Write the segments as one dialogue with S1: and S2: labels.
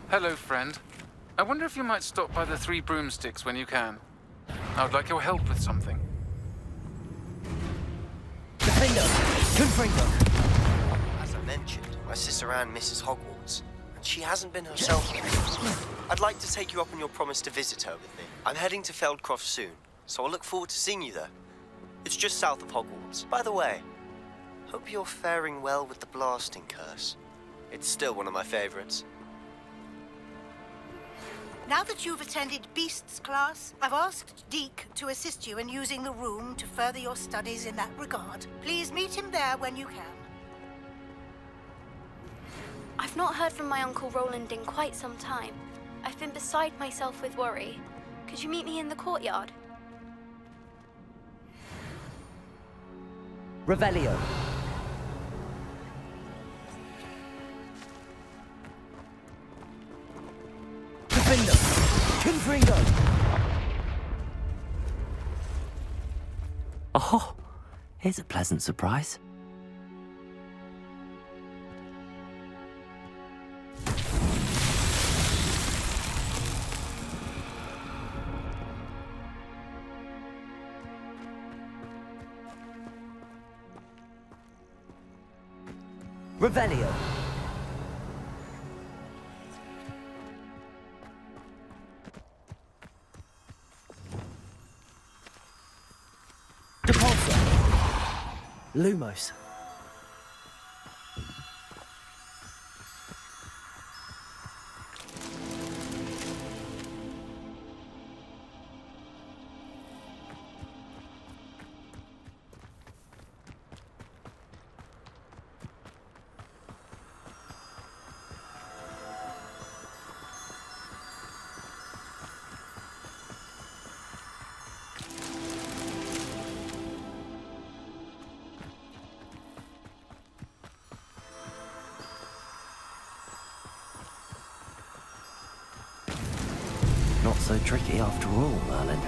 S1: Hello, friend. I wonder if you might stop by the Three Broomsticks when you can. I would like your help with something.
S2: Defender! Confringo!
S3: As I mentioned, my sister Anne misses Hogwarts, and she hasn't been herself lately. I'd like to take you up on your promise to visit her with me. I'm heading to Feldcroft soon, so I'll look forward to seeing you there. It's just south of Hogwarts. By the way, hope you're faring well with the blasting curse. It's still one of my favorites.
S4: Now that you've attended Beasts class, I've asked Deke to assist you in using the room to further your studies in that regard. Please meet him there when you can.
S5: I've not heard from my Uncle Roland in quite some time. I've been beside myself with worry. Could you meet me in the courtyard?
S2: Revelio. Defender! Confringo!
S6: Oh, here's a pleasant surprise.
S2: Revelio. Depulsor. Lumos.
S6: Not so tricky after all, Merlin.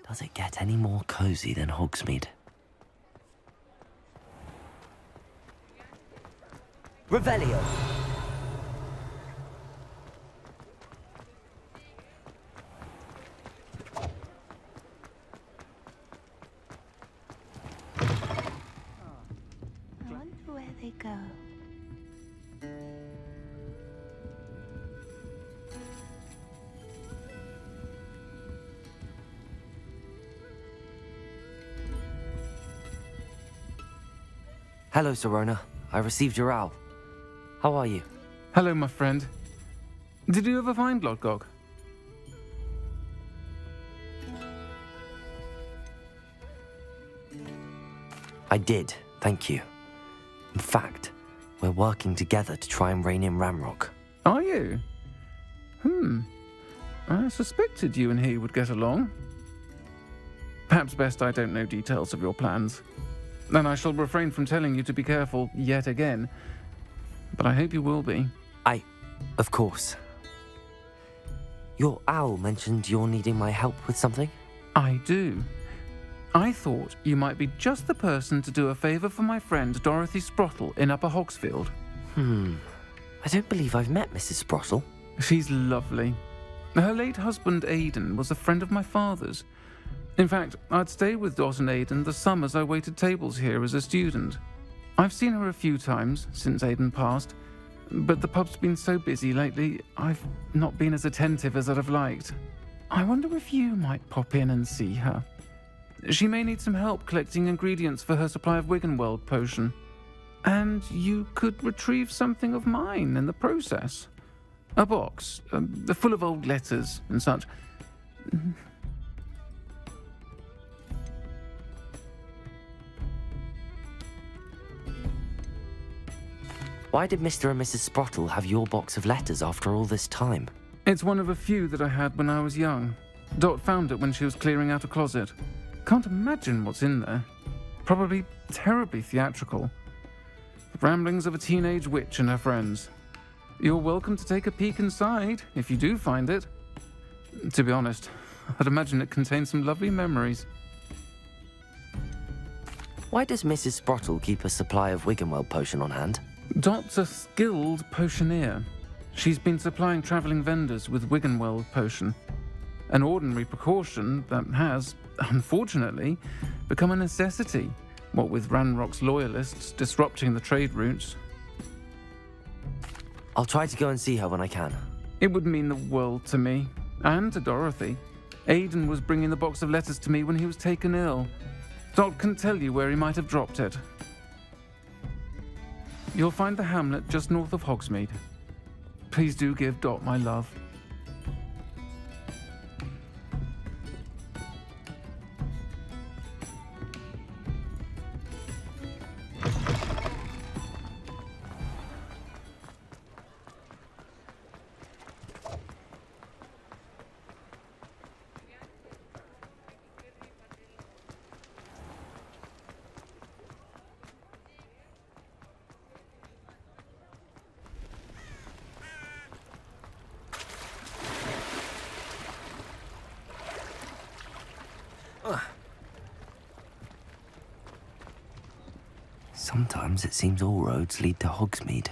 S6: Does it get any more cozy than Hogsmeade?
S2: Revelio.
S7: I wonder where they go.
S6: Hello, Serona. I received your owl. How are you?
S1: Hello, my friend. Did you ever find Lodgog?
S6: I did, thank you. In fact, we're working together to try and rein in Ramrock.
S1: Are you? I suspected you and he would get along. Perhaps best I don't know details of your plans. And I shall refrain from telling you to be careful yet again. But I hope you will be.
S6: Of course. Your owl mentioned you're needing my help with something?
S1: I do. I thought you might be just the person to do a favour for my friend Dorothy Sprottle in Upper Hogsfield.
S6: I don't believe I've met Mrs. Sprottle.
S1: She's lovely. Her late husband Aidan was a friend of my father's. In fact, I'd stay with Dot and Aidan the summers I waited tables here as a student. I've seen her a few times since Aidan passed, but the pub's been so busy lately, I've not been as attentive as I'd have liked. I wonder if you might pop in and see her. She may need some help collecting ingredients for her supply of Wiggenweld potion. And you could retrieve something of mine in the process. A box, full of old letters and such.
S6: Why did Mr. and Mrs. Sprottle have your box of letters after all this time?
S1: It's one of a few that I had when I was young. Dot found it when she was clearing out a closet. Can't imagine what's in there. Probably terribly theatrical. The ramblings of a teenage witch and her friends. You're welcome to take a peek inside, if you do find it. To be honest, I'd imagine it contains some lovely memories.
S6: Why does Mrs. Sprottle keep a supply of Wiggenweld potion on hand?
S1: Dot's a skilled potioneer. She's been supplying travelling vendors with Wiggenweld potion. An ordinary precaution that has, unfortunately, become a necessity, what with Ranrock's loyalists disrupting the trade routes.
S6: I'll try to go and see her when I can.
S1: It would mean the world to me, and to Dorothy. Aidan was bringing the box of letters to me when he was taken ill. Dot can tell you where he might have dropped it. You'll find the hamlet just north of Hogsmeade. Please do give Dot my love.
S6: Sometimes it seems all roads lead to Hogsmeade.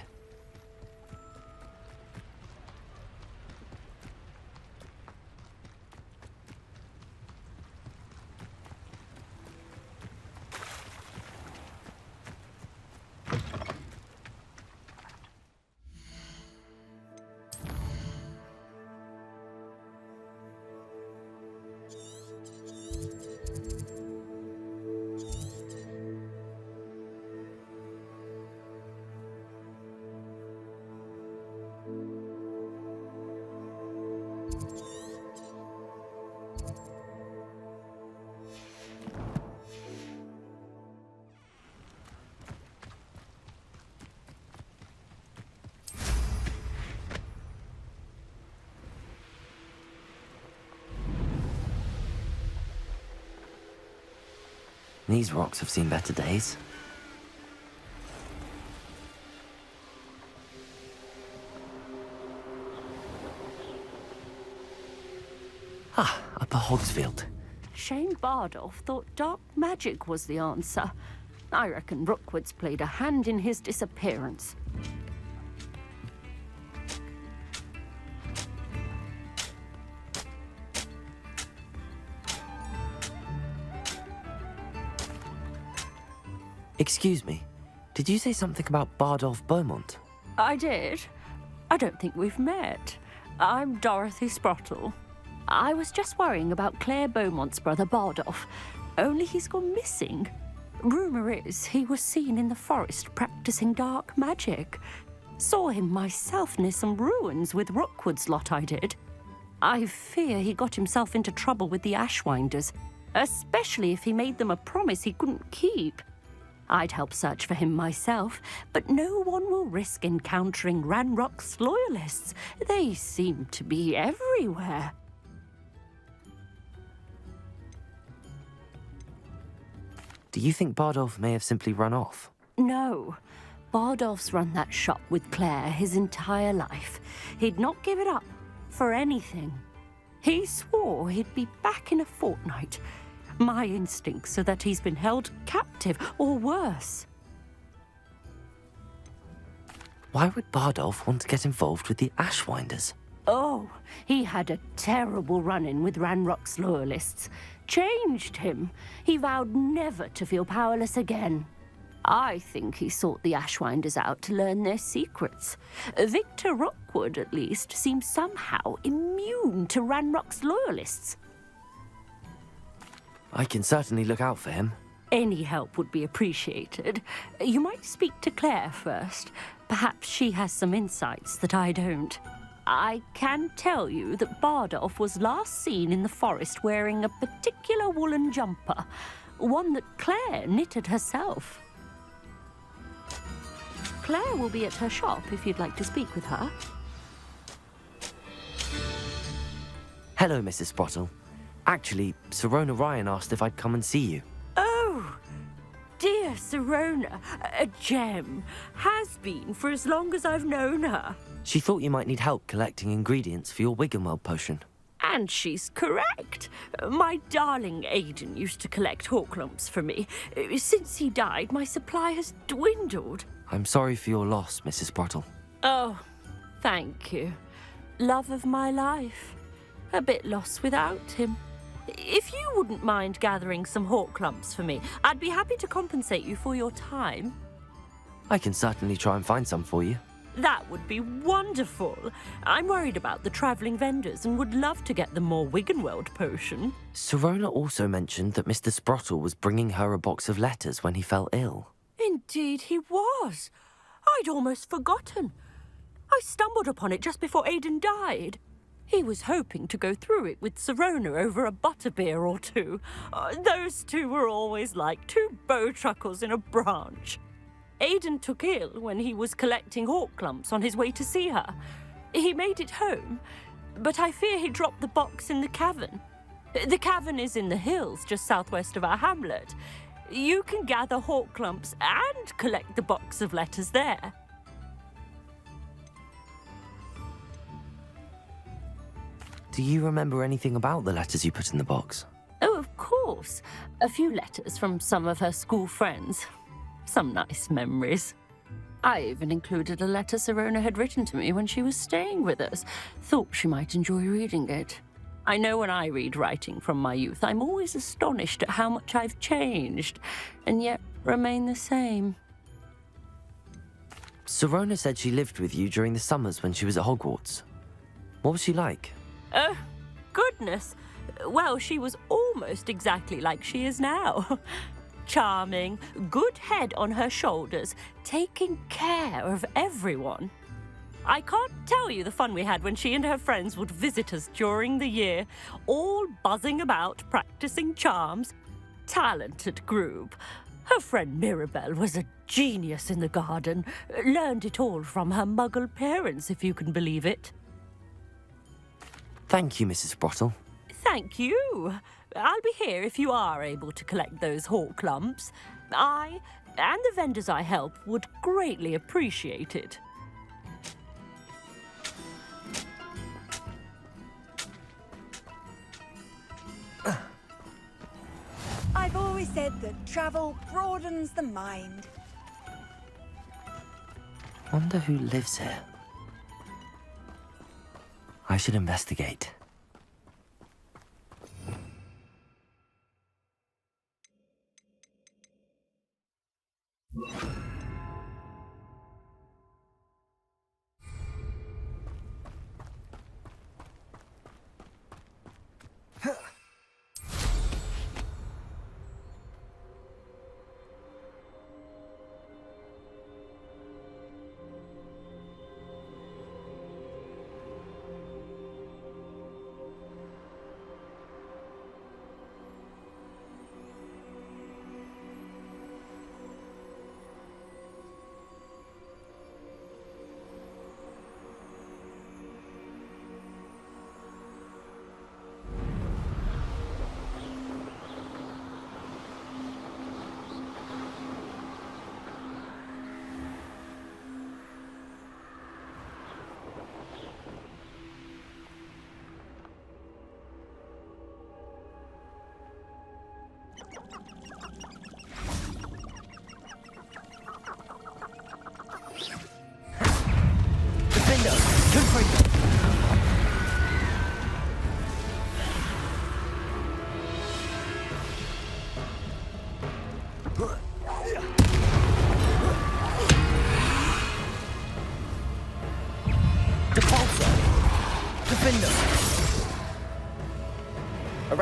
S6: These rocks have seen better days. Upper Hogsfield.
S8: Shane Bardolph thought dark magic was the answer. I reckon Rookwood's played a hand in his disappearance.
S6: Excuse me, did you say something about Bardolph Beaumont?
S8: I did. I don't think we've met. I'm Dorothy Sprottle. I was just worrying about Claire Beaumont's brother Bardolph, only he's gone missing. Rumour is he was seen in the forest practicing dark magic. Saw him myself near some ruins with Rookwood's lot I did. I fear he got himself into trouble with the Ashwinders, especially if he made them a promise he couldn't keep. I'd help search for him myself, but no one will risk encountering Ranrock's loyalists. They seem to be everywhere.
S6: Do you think Bardolph may have simply run off?
S8: No. Bardolph's run that shop with Claire his entire life. He'd not give it up for anything. He swore he'd be back in a fortnight, My instincts are that he's been held captive, or worse.
S6: Why would Bardolph want to get involved with the Ashwinders?
S8: Oh, he had a terrible run-in with Ranrock's loyalists. Changed him. He vowed never to feel powerless again. I think he sought the Ashwinders out to learn their secrets. Victor Rockwood, at least, seems somehow immune to Ranrock's loyalists.
S6: I can certainly look out for him.
S8: Any help would be appreciated. You might speak to Claire first. Perhaps she has some insights that I don't. I can tell you that Bardolph was last seen in the forest wearing a particular woolen jumper, one that Claire knitted herself. Claire will be at her shop if you'd like to speak with her.
S6: Hello, Mrs. Sprottle. Actually, Sirona Ryan asked if I'd come and see you.
S8: Oh, dear Sirona, a gem. Has been for as long as I've known her.
S6: She thought you might need help collecting ingredients for your Wiggenweld potion.
S8: And she's correct. My darling Aidan used to collect Hawklumps for me. Since he died, my supply has dwindled.
S6: I'm sorry for your loss, Mrs. Sprottle.
S8: Oh, thank you. Love of my life. A bit lost without him. If you wouldn't mind gathering some Hawklumps for me, I'd be happy to compensate you for your time.
S6: I can certainly try and find some for you.
S8: That would be wonderful. I'm worried about the travelling vendors and would love to get them more Wiggenweld potion.
S6: Sirona also mentioned that Mr. Sprottle was bringing her a box of letters when he fell ill.
S8: Indeed he was. I'd almost forgotten. I stumbled upon it just before Aidan died. He was hoping to go through it with Sirona over a butterbeer or two. Those two were always like two bowtruckles in a branch. Aidan took ill when he was collecting Hawklumps on his way to see her. He made it home, but I fear he dropped the box in the cavern. The cavern is in the hills just southwest of our hamlet. You can gather Hawklumps and collect the box of letters there.
S6: Do you remember anything about the letters you put in the box?
S8: Oh, of course. A few letters from some of her school friends. Some nice memories. I even included a letter Sirona had written to me when she was staying with us. Thought she might enjoy reading it. I know when I read writing from my youth, I'm always astonished at how much I've changed, and yet remain the same.
S6: Sirona said she lived with you during the summers when she was at Hogwarts. What was she like?
S8: Oh, goodness. Well, she was almost exactly like she is now. Charming, good head on her shoulders, taking care of everyone. I can't tell you the fun we had when she and her friends would visit us during the year, all buzzing about, practicing charms. Talented group. Her friend Mirabelle was a genius in the garden. Learned it all from her muggle parents, if you can believe it.
S6: Thank you, Mrs. Sprottle.
S8: Thank you. I'll be here if you are able to collect those Hawklumps. I, and the vendors I help, would greatly appreciate it.
S9: I've always said that travel broadens the mind.
S6: Wonder who lives here. I should investigate.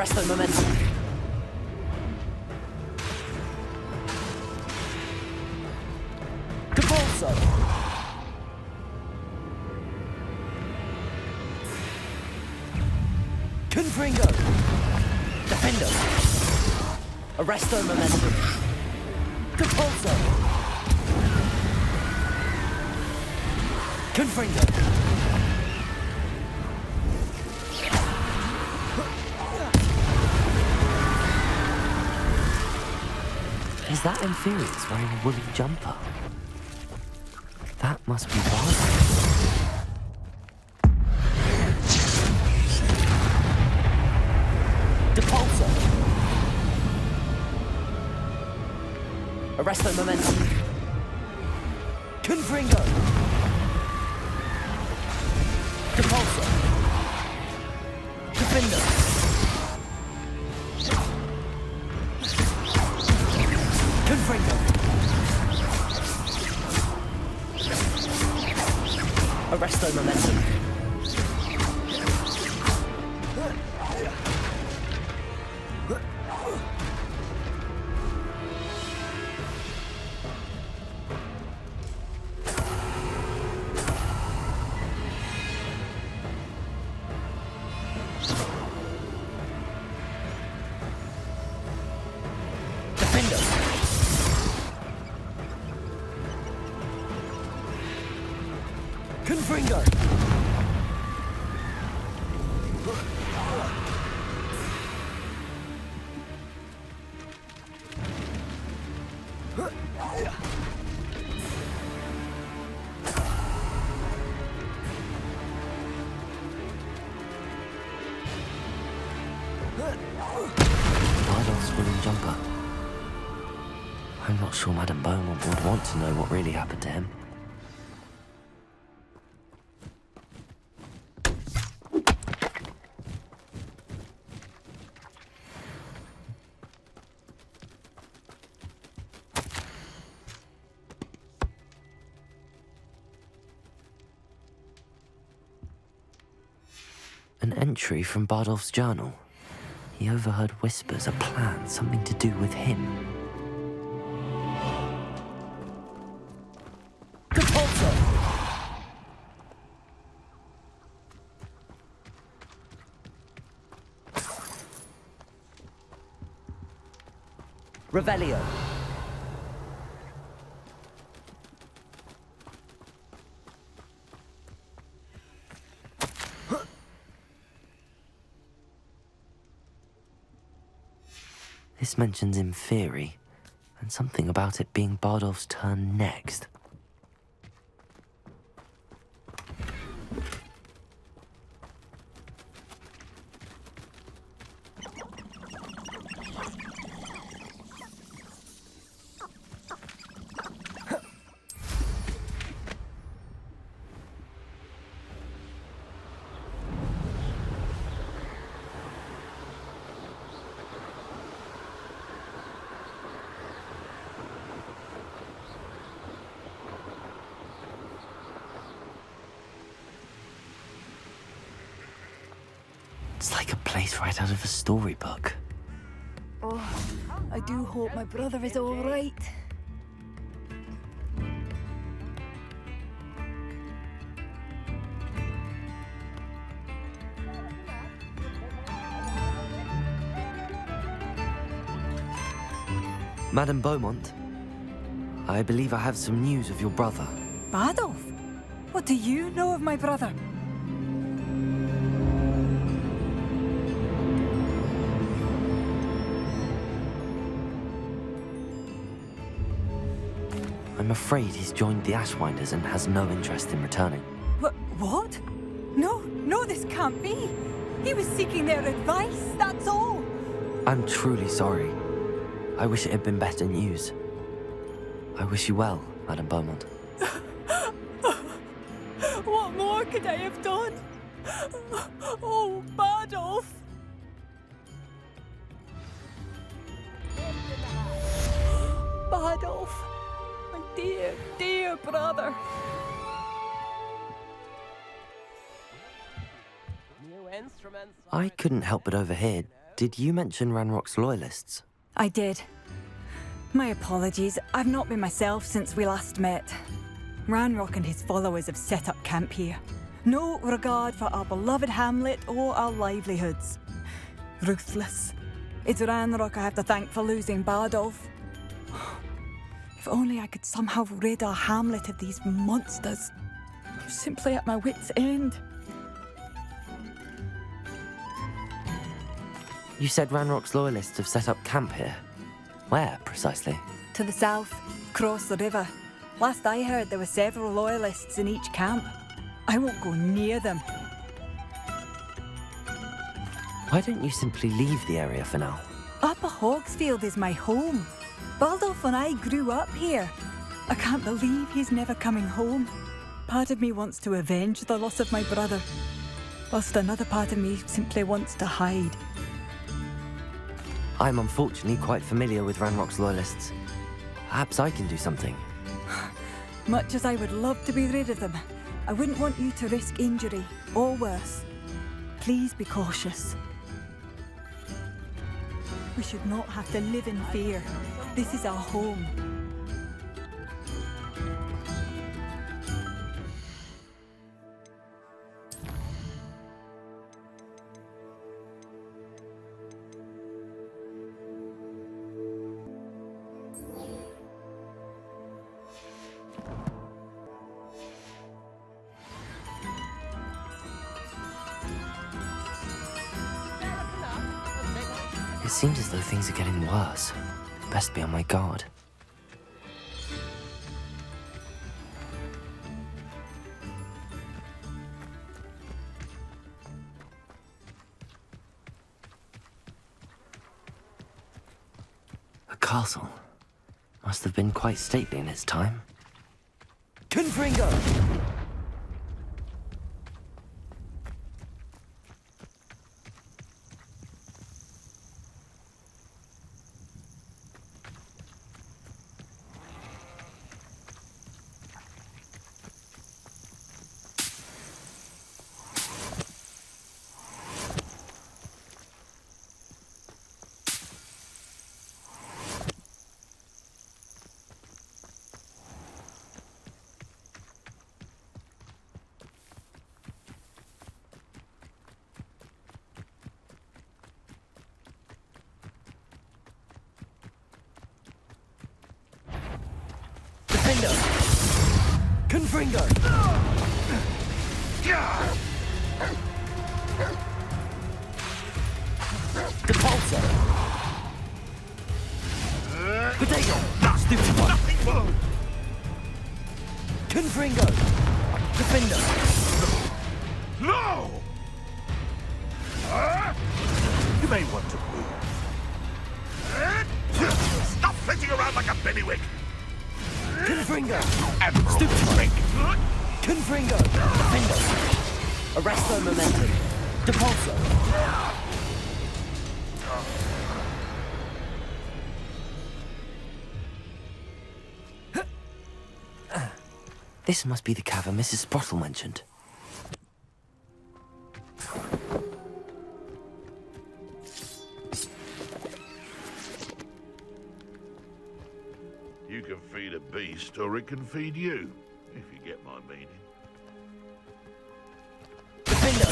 S2: Arresto momentum. Capulso. Confringo. Defendo. Arresto momentum. Capulso. Confringo.
S6: Is that Inferius wearing a woolly jumper? That must be Bardo.
S2: Depulso. Arresto momentum. Confringo. Depulso. Defendo. Confringo. Arresto momentum. Defendo. Confringo.
S6: Bardolph's woolen jumper. I'm not sure Madame Beaumont would want to know what really happened to him. An entry from Bardolph's journal. He overheard whispers, a plan, something to do with him.
S2: Capulso. Revelio.
S6: This mentions Inferi, and something about it being Bardolph's turn next. It's like a place right out of a storybook.
S9: Oh, I do hope my brother is all right.
S6: Madame Beaumont, I believe I have some news of your brother.
S9: Bardolph? What do you know of my brother?
S6: I'm afraid he's joined the Ashwinders and has no interest in returning.
S9: What? No, this can't be. He was seeking their advice, that's all.
S6: I'm truly sorry. I wish it had been better news. I wish you well, Madame Beaumont.
S9: What more could I have done? Oh, Bardolph! Bardolph! My dear, dear brother!
S6: I couldn't help but overhear Did you mention Ranrock's loyalists?
S9: I did. My apologies. I've not been myself since we last met. Ranrock and his followers have set up camp here. No regard for our beloved hamlet or our livelihoods. Ruthless. It's Ranrock I have to thank for losing Bardolph. If only I could somehow rid our hamlet of these monsters. I'm simply at my wit's end.
S6: You said Ranrock's loyalists have set up camp here. Where, precisely?
S9: To the south, across the river. Last I heard, there were several loyalists in each camp. I won't go near them.
S6: Why don't you simply leave the area for now?
S9: Upper Hogsfield is my home. Baldolph and I grew up here. I can't believe he's never coming home. Part of me wants to avenge the loss of my brother, whilst another part of me simply wants to hide.
S6: I'm unfortunately quite familiar with Ranrock's loyalists. Perhaps I can do something.
S9: Much as I would love to be rid of them, I wouldn't want you to risk injury, or worse. Please be cautious. We should not have to live in fear. This is our home.
S6: It seems as though things are getting worse. Best be on my guard. A castle. Must have been quite stately in its time.
S2: Confringo! Confringo! Depulso! Potato! Stupid one! Confringo! Defender!
S10: No! You may want to move. Stop flitting around like a bennywig!
S2: Confringo!
S10: Admiral
S2: Stupid
S10: trick!
S2: Confringo! Defender! Arresto momentum! Depulso!
S6: This must be the cavern Mrs. Sprottle mentioned.
S10: You can feed a beast, or it can feed you, if you get my meaning.
S2: Defender!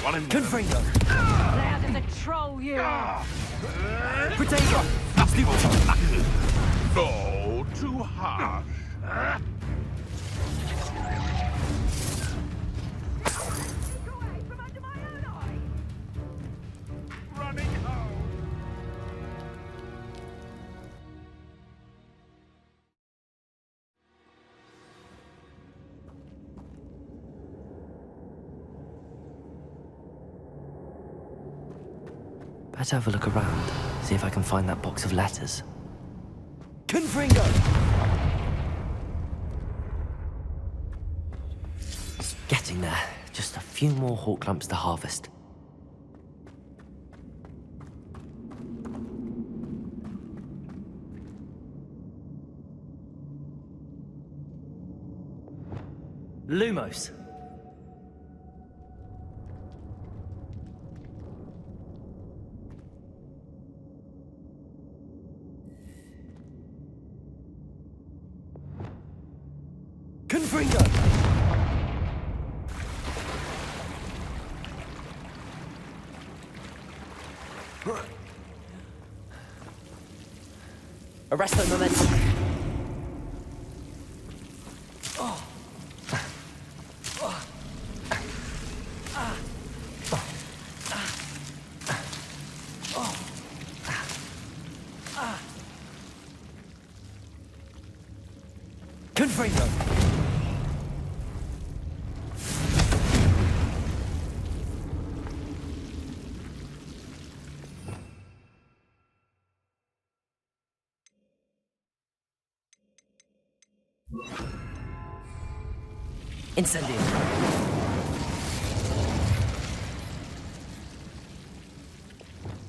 S10: One in
S2: Confringo!
S8: Loud as a troll, you!
S2: Potato!
S10: No, too harsh. Running home.
S6: Better have a look around, see if I can find that box of letters.
S2: Confringo!
S6: Getting there. Just a few more hawk lumps to harvest.
S2: Lumos! Confringo! Arresto momentum. Confringo! Incendio.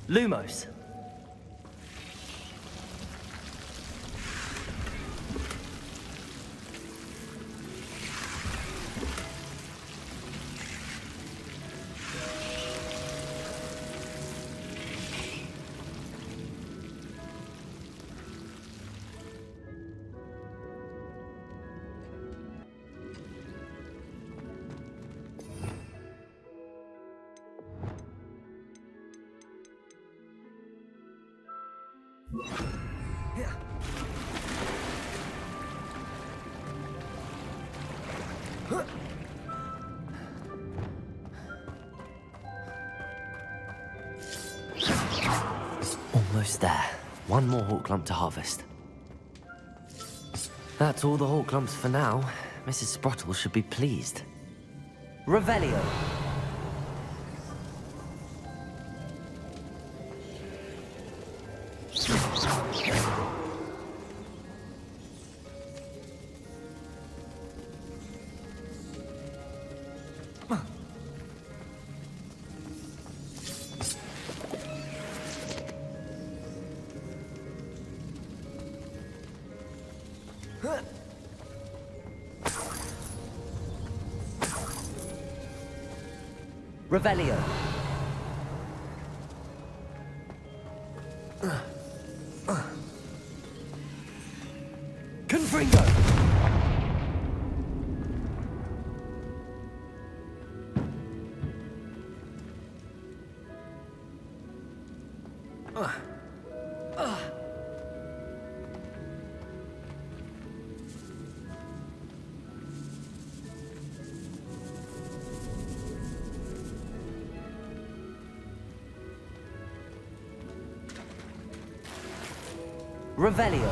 S2: Lumos.
S6: Almost there. One more hawk lump to harvest. That's all the hawk lumps for now. Mrs. Sprottle should be pleased.
S2: Revelio. Revelio. Confringo. Revelio.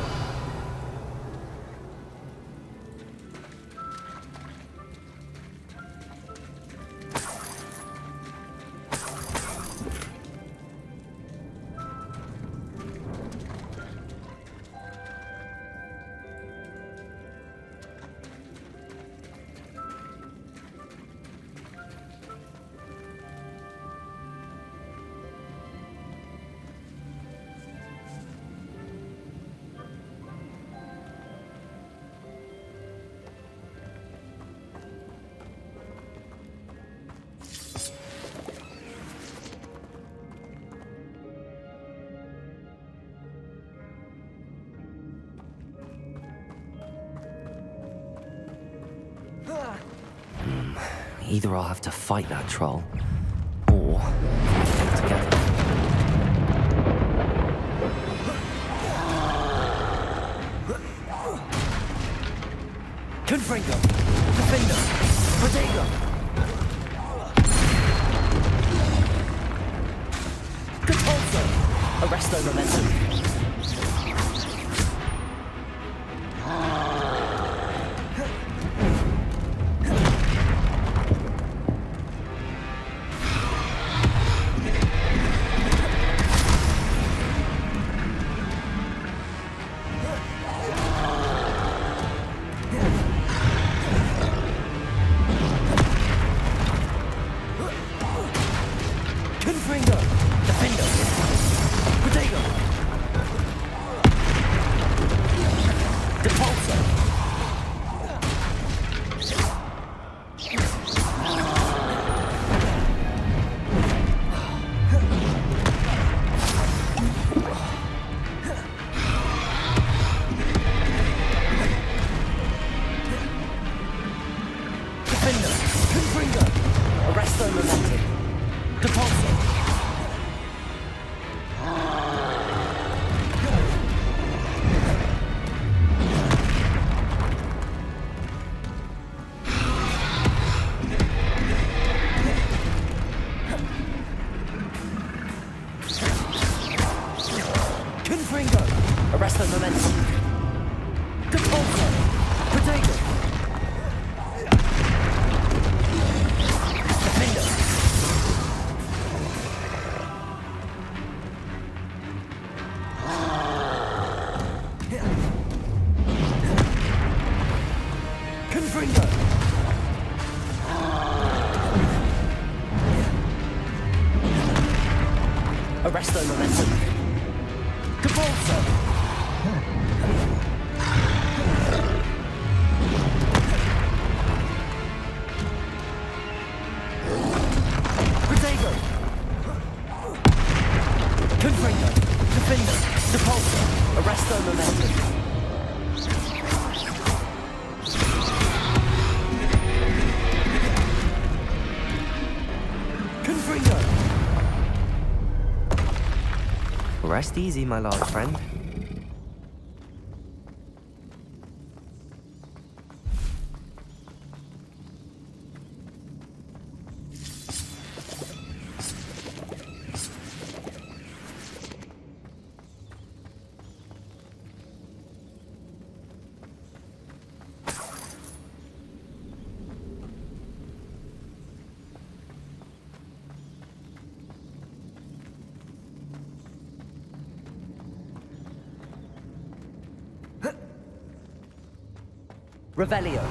S6: Either I'll have to fight that troll, or get together.
S2: Confringo. Defender. Protego. Compulso. Arresto momentum. Confringo. Defender. Protego. Compulso! Protego! Defender! Confringo! Arresto momentum! Compulso! Protego! Confringo! Defender! Depulso! Arresto momentum! Confringo!
S6: Rest easy, my large friend.
S2: Revelio.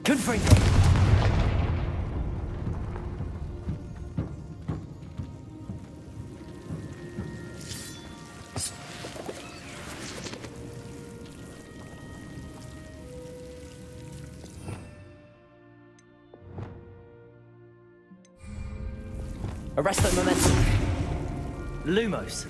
S2: Confringo. Arresto momentum. Lumos.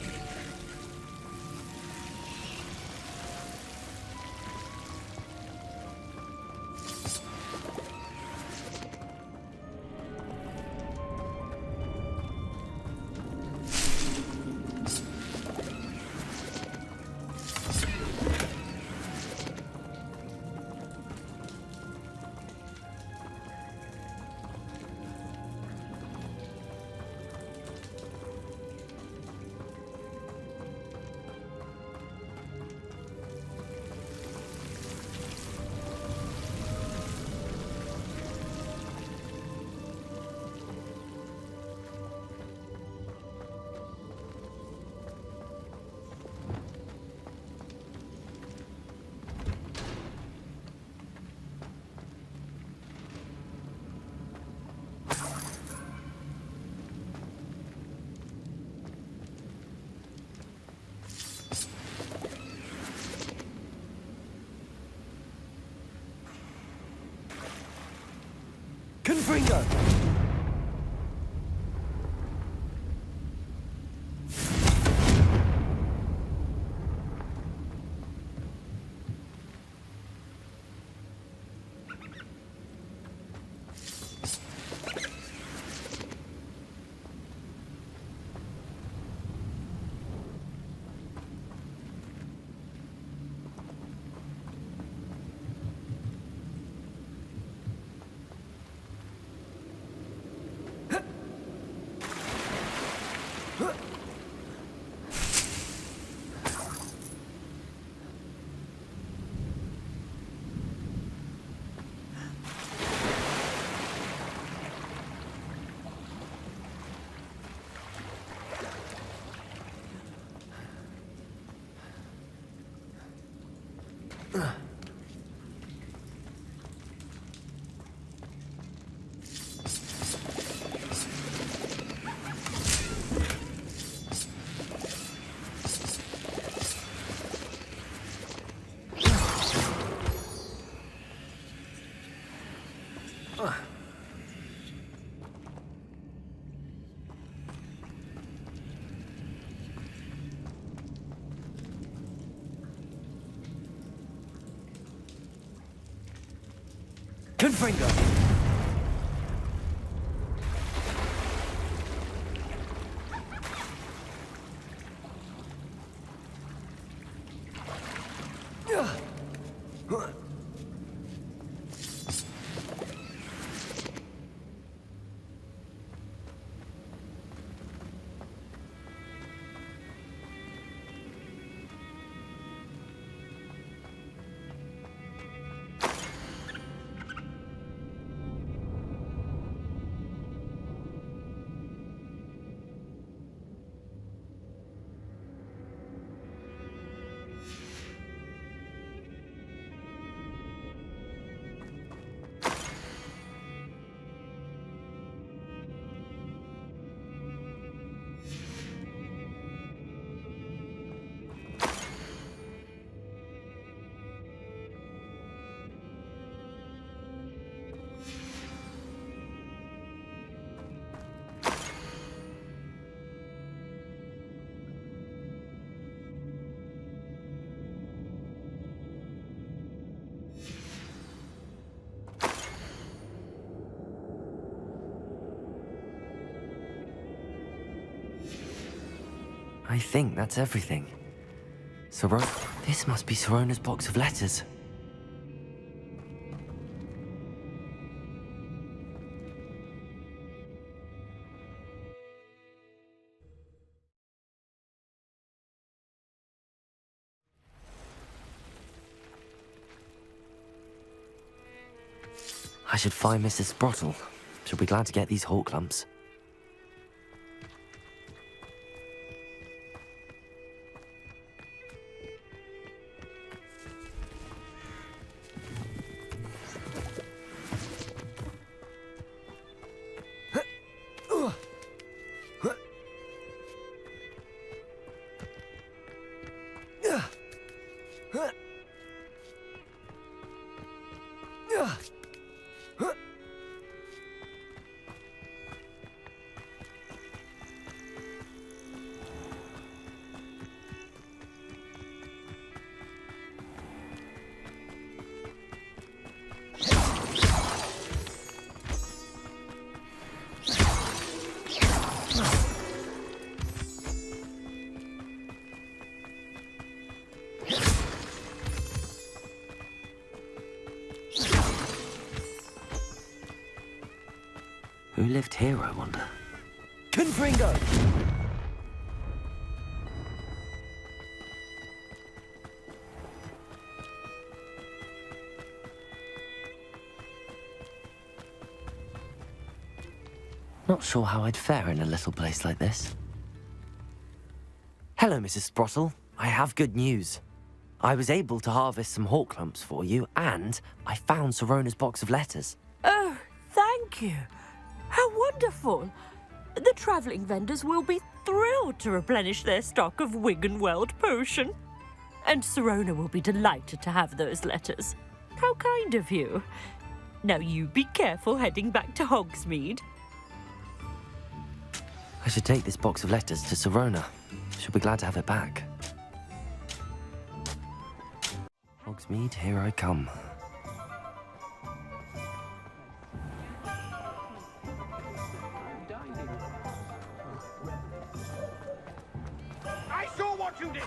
S2: Confringo! Confringo!
S6: I think that's everything. This must be Sirona's box of letters. I should find Mrs. Sprottle. She'll be glad to get these hawk lumps. Who lived here, I wonder?
S2: Confringo!
S6: Not sure how I'd fare in a little place like this. Hello, Mrs. Sprottle. I have good news. I was able to harvest some hawk lumps for you, and I found Sirona's box of letters.
S8: Oh, thank you. How wonderful. The travelling vendors will be thrilled to replenish their stock of Wiggenweld potion. And Sirona will be delighted to have those letters. How kind of you. Now you be careful heading back to Hogsmeade.
S6: I should take this box of letters to Sirona. She'll be glad to have it back. Hogsmeade, here I come.
S11: I saw what you did!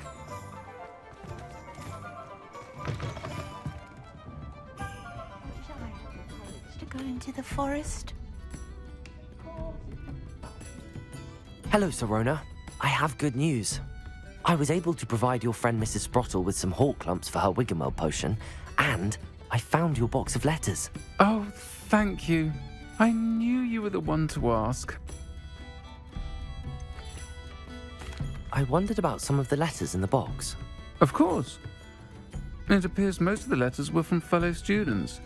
S7: To go into the forest?
S6: Hello, Sirona. I have good news. I was able to provide your friend Mrs. Sprottle with some hawk lumps for her Wiggenweld potion, and I found your box of letters.
S1: Oh, thank you. I knew you were the one to ask.
S6: I wondered about some of the letters in the box.
S1: Of course. It appears most of the letters were from fellow students.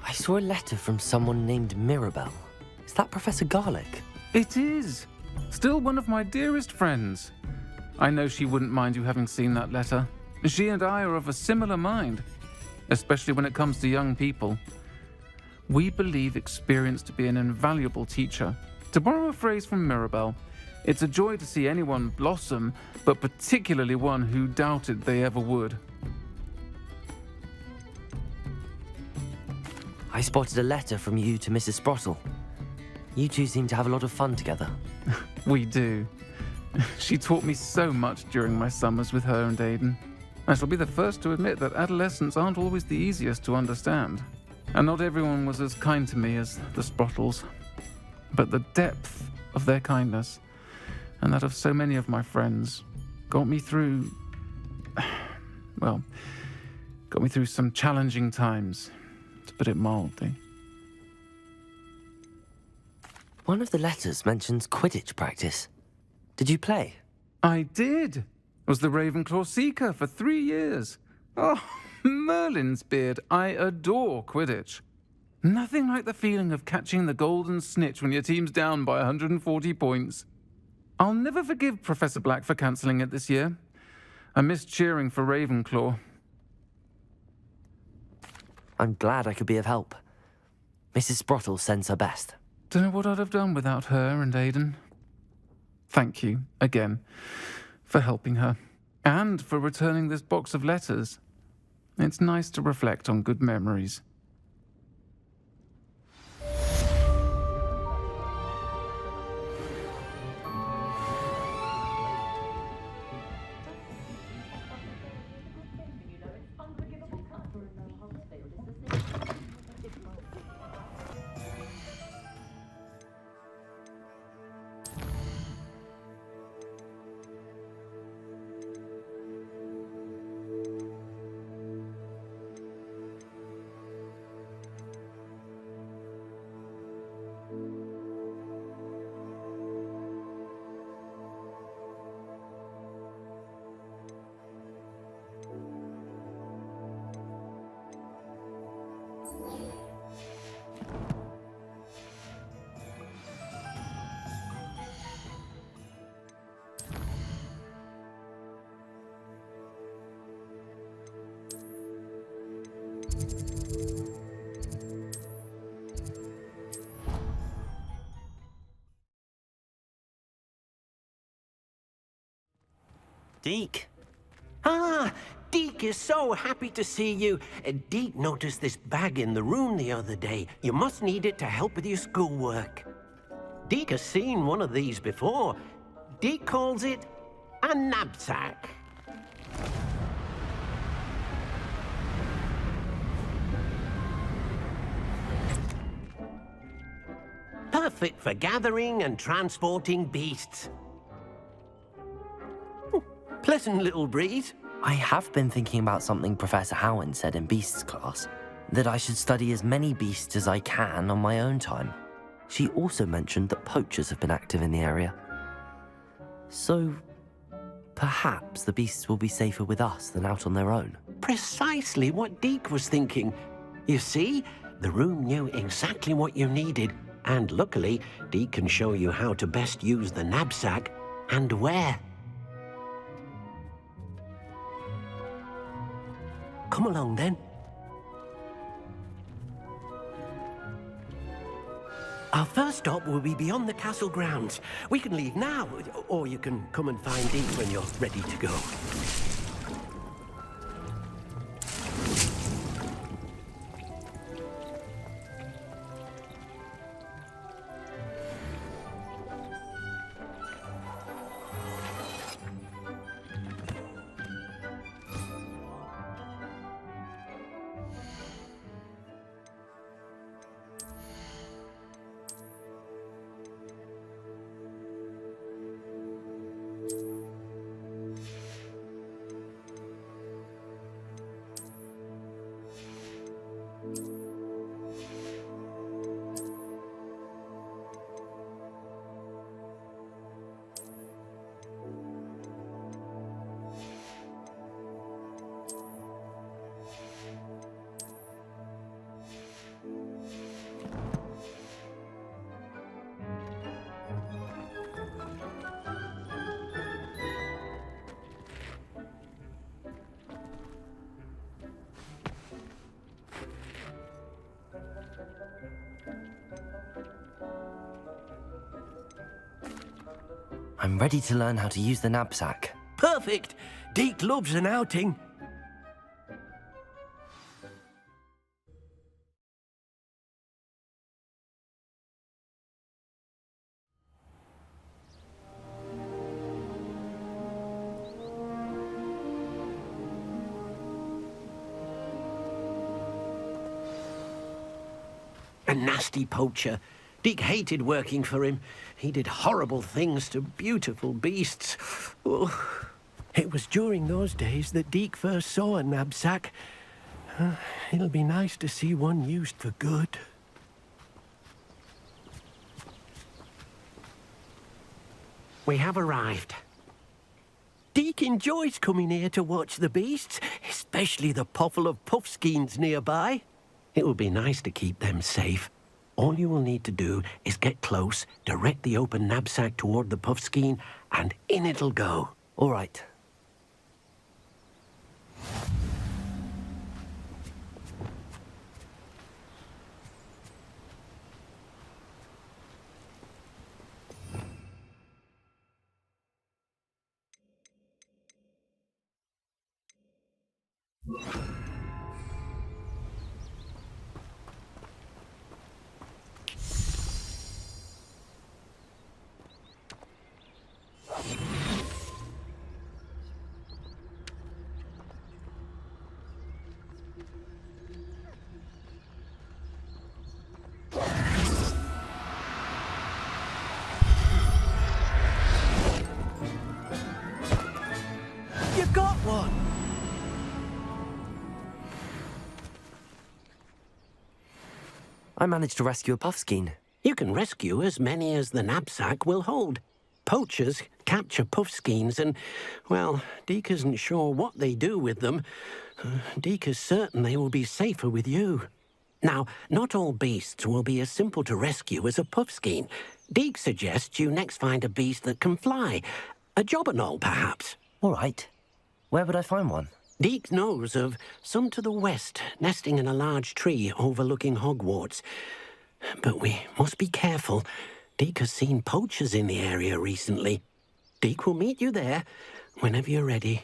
S6: I saw a letter from someone named Mirabelle. Is that Professor Garlick?
S1: It is. Still one of my dearest friends. I know she wouldn't mind you having seen that letter. She and I are of a similar mind, especially when it comes to young people. We believe experience to be an invaluable teacher. To borrow a phrase from Mirabelle, it's a joy to see anyone blossom, but particularly one who doubted they ever would.
S6: I spotted a letter from you to Mrs. Sprottle. You two seem to have a lot of fun together.
S1: We do. She taught me so much during my summers with her and Aidan. I shall be the first to admit that adolescents aren't always the easiest to understand. And not everyone was as kind to me as the Sprottles. But the depth of their kindness, and that of so many of my friends, got me through... well, got me through some challenging times, to put it mildly.
S6: One of the letters mentions Quidditch practice. Did you play?
S1: I did. Was the Ravenclaw Seeker for 3 years. Oh, Merlin's beard. I adore Quidditch. Nothing like the feeling of catching the golden snitch when your team's down by 140 points. I'll never forgive Professor Black for cancelling it this year. I missed cheering for Ravenclaw.
S6: I'm glad I could be of help. Mrs. Sprottle sends her best.
S1: Don't know what I'd have done without her and Aidan. Thank you, again, for helping her, and for returning this box of letters. It's nice to reflect on good memories.
S2: Deke. Ah, Deke is so happy to see you. Deke noticed this bag in the room the other day. You must need it to help with your schoolwork. Deke has seen one of these before. Deke calls it a knapsack. Perfect for gathering and transporting beasts. Pleasant little breeze.
S6: I have been thinking about something Professor Howen said in Beasts class, that I should study as many beasts as I can on my own time. She also mentioned that poachers have been active in the area. So, perhaps the beasts will be safer with us than out on their own.
S2: Precisely what Deke was thinking. You see, the room knew exactly what you needed, and luckily, Deke can show you how to best use the knapsack and where. Come along, then. Our first stop will be beyond the castle grounds. We can leave now, or you can come and find Deke when you're ready to go.
S6: I'm ready to learn how to use the knapsack.
S2: Perfect! Deke loves an outing. A nasty poacher. Deke hated working for him. He did horrible things to beautiful beasts. Oh, it was during those days that Deke first saw a knapsack. It'll be nice to see one used for good. We have arrived. Deke enjoys coming here to watch the beasts, especially the poffle of puffskeins nearby. It will be nice to keep them safe. All you will need to do is get close, direct the open knapsack toward the puffskein, and in it'll go.
S6: All right.
S2: You got one!
S6: I managed to rescue a puffskein.
S2: You can rescue as many as the knapsack will hold. Poachers capture puffskeins and, well, Deke isn't sure what they do with them. Deke is certain they will be safer with you. Now, not all beasts will be as simple to rescue as a puffskein. Deke suggests you next find a beast that can fly. A jobberknoll, perhaps.
S6: All right. Where would I find one?
S2: Deke knows of some to the west, nesting in a large tree overlooking Hogwarts. But we must be careful. Deke has seen poachers in the area recently. Deke will meet you there whenever you're ready.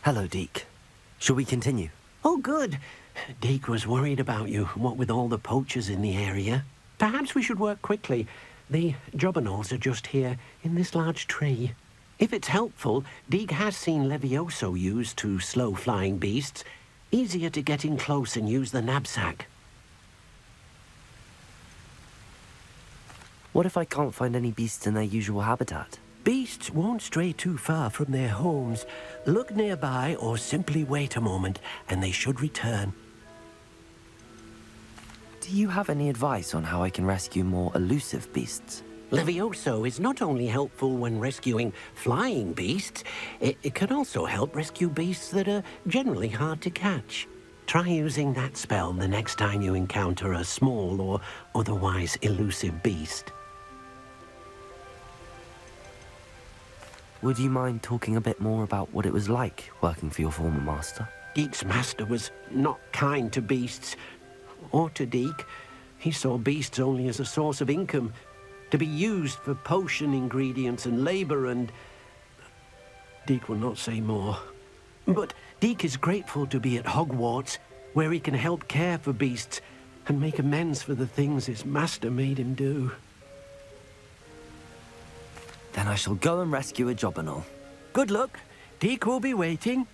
S6: Hello, Deke. Shall we continue?
S2: Oh, good. Deke was worried about you, what with all the poachers in the area. Perhaps we should work quickly. The jobberknolls are just here, in this large tree. If it's helpful, Deke has seen Levioso used to slow flying beasts. Easier to get in close and use the knapsack.
S6: What if I can't find any beasts in their usual habitat?
S2: Beasts won't stray too far from their homes. Look nearby or simply wait a moment, and they should return.
S6: Do you have any advice on how I can rescue more elusive beasts?
S2: Levioso is not only helpful when rescuing flying beasts, it can also help rescue beasts that are generally hard to catch. Try using that spell the next time you encounter a small or otherwise elusive beast.
S6: Would you mind talking a bit more about what it was like working for your former master?
S2: Deke's master was not kind to beasts, or to Deke. He saw beasts only as a source of income, to be used for potion ingredients and labor, and Deke will not say more. But Deke is grateful to be at Hogwarts, where he can help care for beasts and make amends for the things his master made him do.
S6: Then I shall go and rescue a jobberknoll.
S2: Good luck. Deke will be waiting.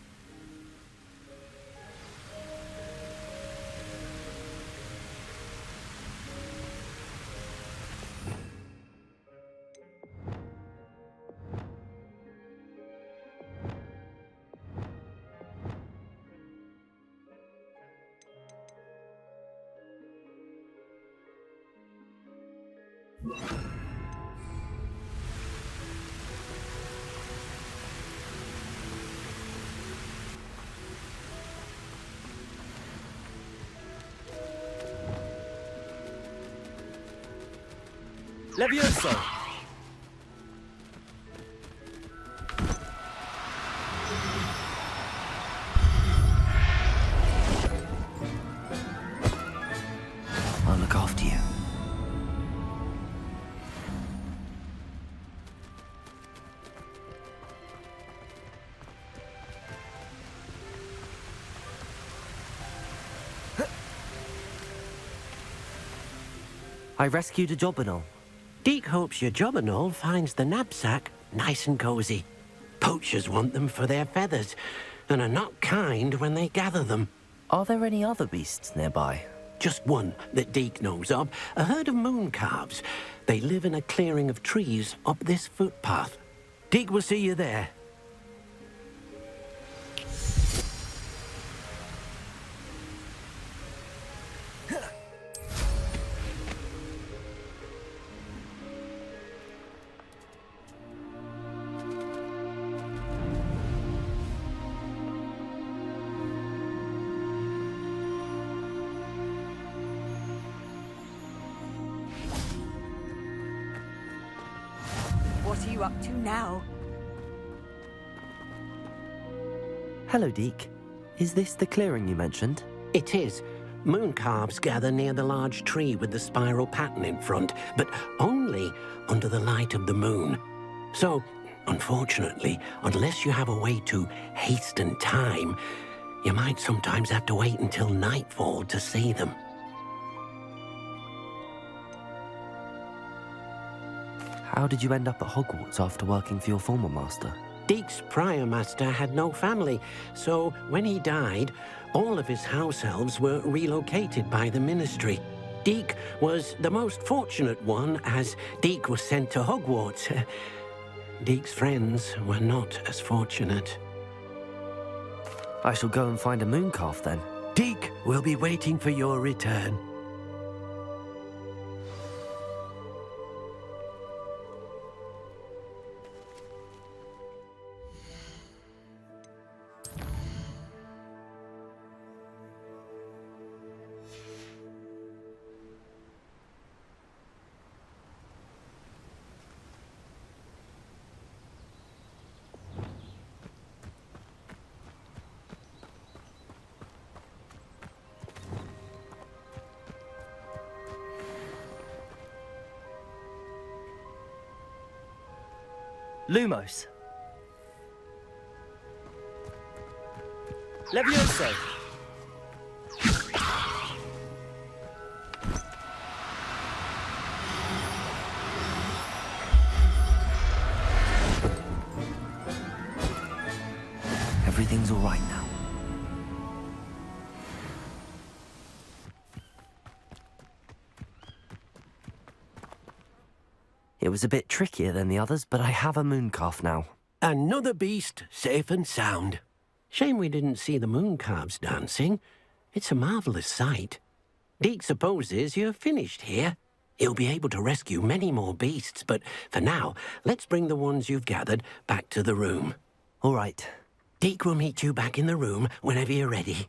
S6: Levioso! I'll look after you. I rescued a jobberknoll.
S2: Deke hopes your jobberknoll finds the knapsack nice and cozy. Poachers want them for their feathers, and are not kind when they gather them.
S6: Are there any other beasts nearby?
S2: Just one that Deke knows of, a herd of moon calves. They live in a clearing of trees up this footpath. Deke will see you there.
S9: What are you up to now?
S6: Hello, Deke. Is this the clearing you mentioned?
S2: It is. Moon calves gather near the large tree with the spiral pattern in front, but only under the light of the moon. So, unfortunately, unless you have a way to hasten time, you might sometimes have to wait until nightfall to see them.
S6: How did you end up at Hogwarts after working for your former master?
S2: Deke's prior master had no family, so when he died, all of his house elves were relocated by the ministry. Deke was the most fortunate one, as Deke was sent to Hogwarts. Deke's friends were not as fortunate.
S6: I shall go and find a moon calf then.
S2: Deke will be waiting for your return.
S12: Lumos. Levioso.
S6: Everything's all right now. It was a bit trickier than the others, but I have a moon calf now.
S2: Another beast, safe and sound. Shame we didn't see the moon calves dancing. It's a marvelous sight. Deke supposes you're finished here. He'll be able to rescue many more beasts, but for now, let's bring the ones you've gathered back to the room.
S6: All right.
S2: Deke will meet you back in the room whenever you're ready.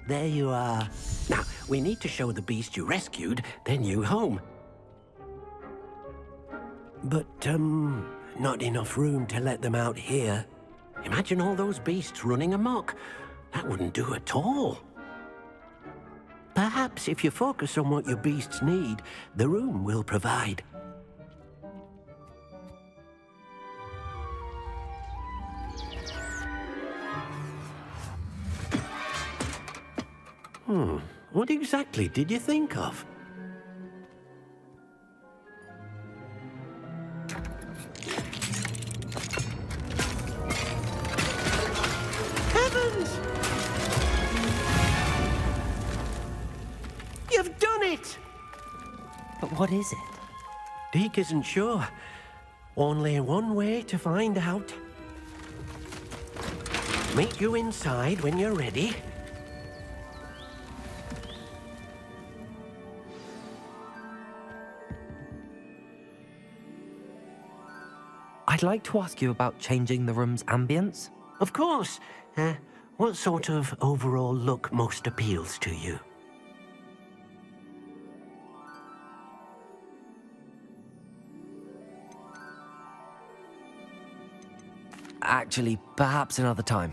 S2: There you are. Now, we need to show the beast you rescued their new home. But, not enough room to let them out here. Imagine all those beasts running amok. That wouldn't do at all. Perhaps if you focus on what your beasts need, the room will provide. What exactly did you think of? Heavens! You've done it!
S6: But what is it?
S2: Deke isn't sure. Only one way to find out. Meet you inside when you're ready.
S6: I'd like to ask you about changing the room's ambience.
S2: Of course. What sort of overall look most appeals to you?
S6: Actually, perhaps another time.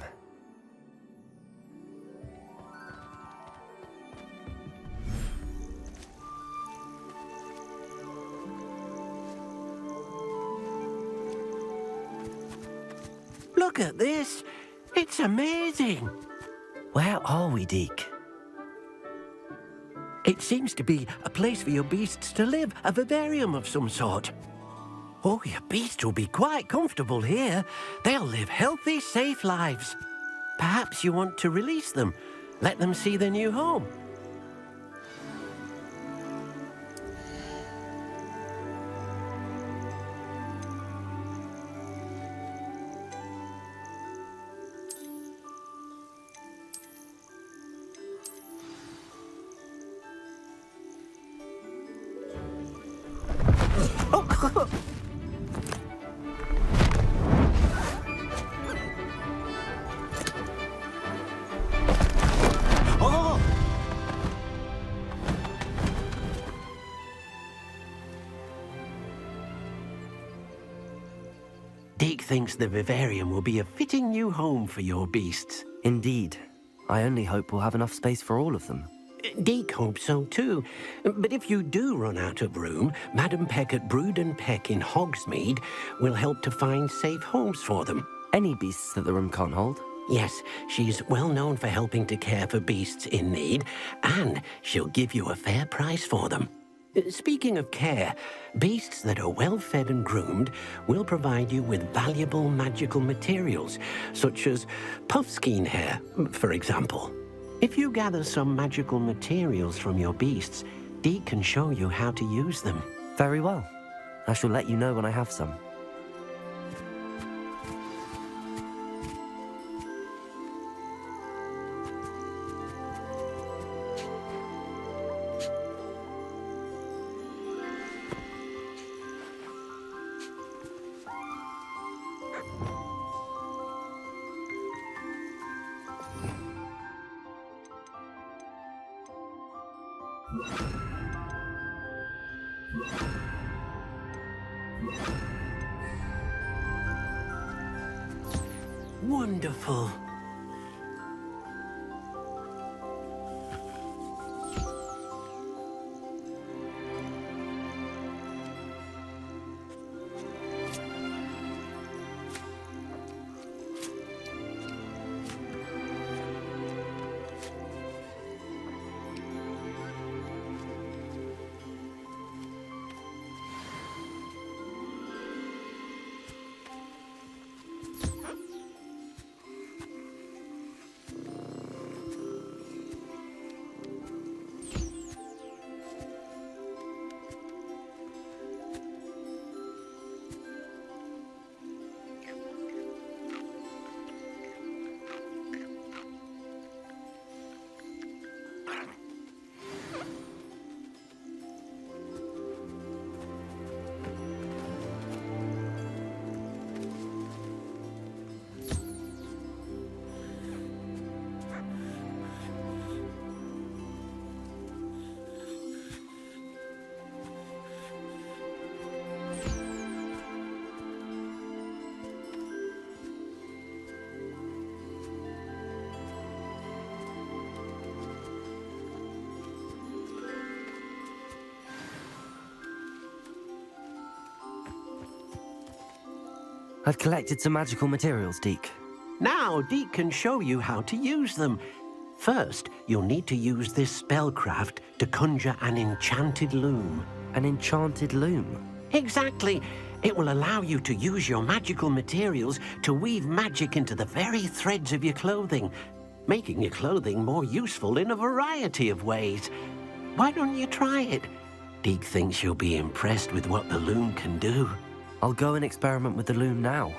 S2: Look at this. It's amazing.
S6: Where are we, Deke?
S2: It seems to be a place for your beasts to live, a vivarium of some sort. Oh, your beasts will be quite comfortable here. They'll live healthy, safe lives. Perhaps you want to release them, let them see their new home. Deke thinks the vivarium will be a fitting new home for your beasts.
S6: Indeed. I only hope we'll have enough space for all of them.
S2: Deke hopes so too. But if you do run out of room, Madam Peck at Brood and Peck in Hogsmeade will help to find safe homes for them.
S6: Any beasts that the room can't hold?
S2: Yes, she's well known for helping to care for beasts in need, and she'll give you a fair price for them. Speaking of care, beasts that are well fed and groomed will provide you with valuable magical materials, such as puffskein hair, for example. If you gather some magical materials from your beasts, Deke can show you how to use them.
S6: Very well. I shall let you know when I have some.
S2: Wonderful.
S6: I've collected some magical materials, Deke.
S2: Now, Deke can show you how to use them. First, you'll need to use this spellcraft to conjure an enchanted loom.
S6: An enchanted loom?
S2: Exactly. It will allow you to use your magical materials to weave magic into the very threads of your clothing, making your clothing more useful in a variety of ways. Why don't you try it? Deke thinks you'll be impressed with what the loom can do.
S6: I'll go and experiment with the loom now.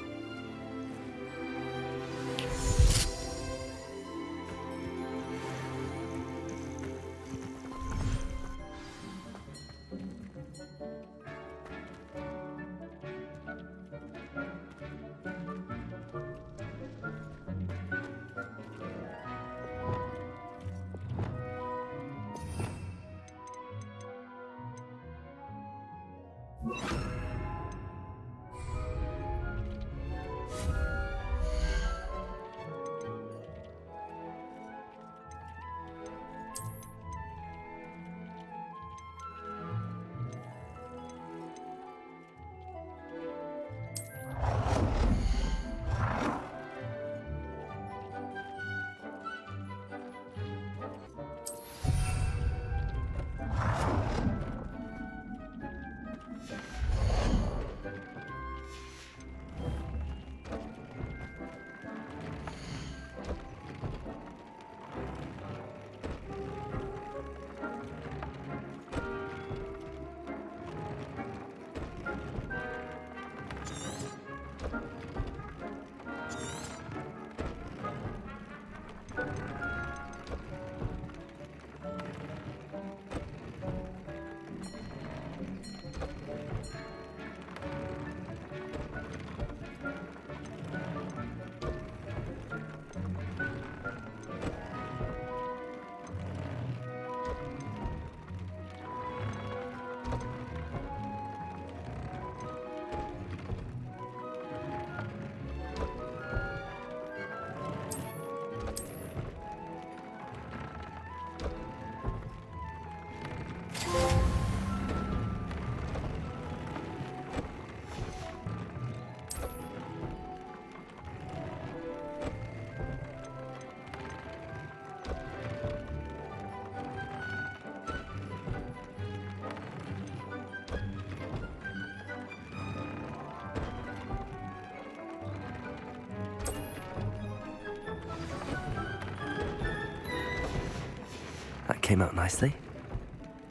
S6: came out nicely.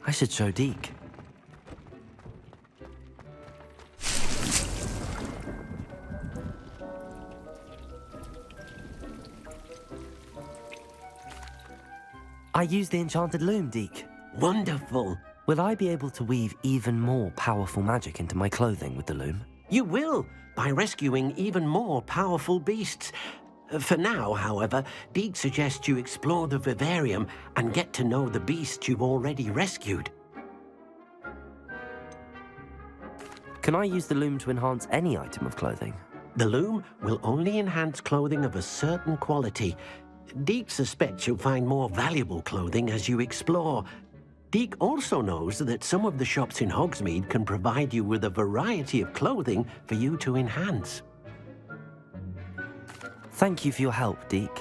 S6: I should show Deke. I used the enchanted loom, Deke.
S2: Wonderful.
S6: Will I be able to weave even more powerful magic into my clothing with the loom?
S2: You will, by rescuing even more powerful beasts. For now, however, Deke suggests you explore the vivarium and get to know the beasts you've already rescued.
S6: Can I use the loom to enhance any item of clothing?
S2: The loom will only enhance clothing of a certain quality. Deke suspects you'll find more valuable clothing as you explore. Deke also knows that some of the shops in Hogsmeade can provide you with a variety of clothing for you to enhance.
S6: Thank you for your help, Deke.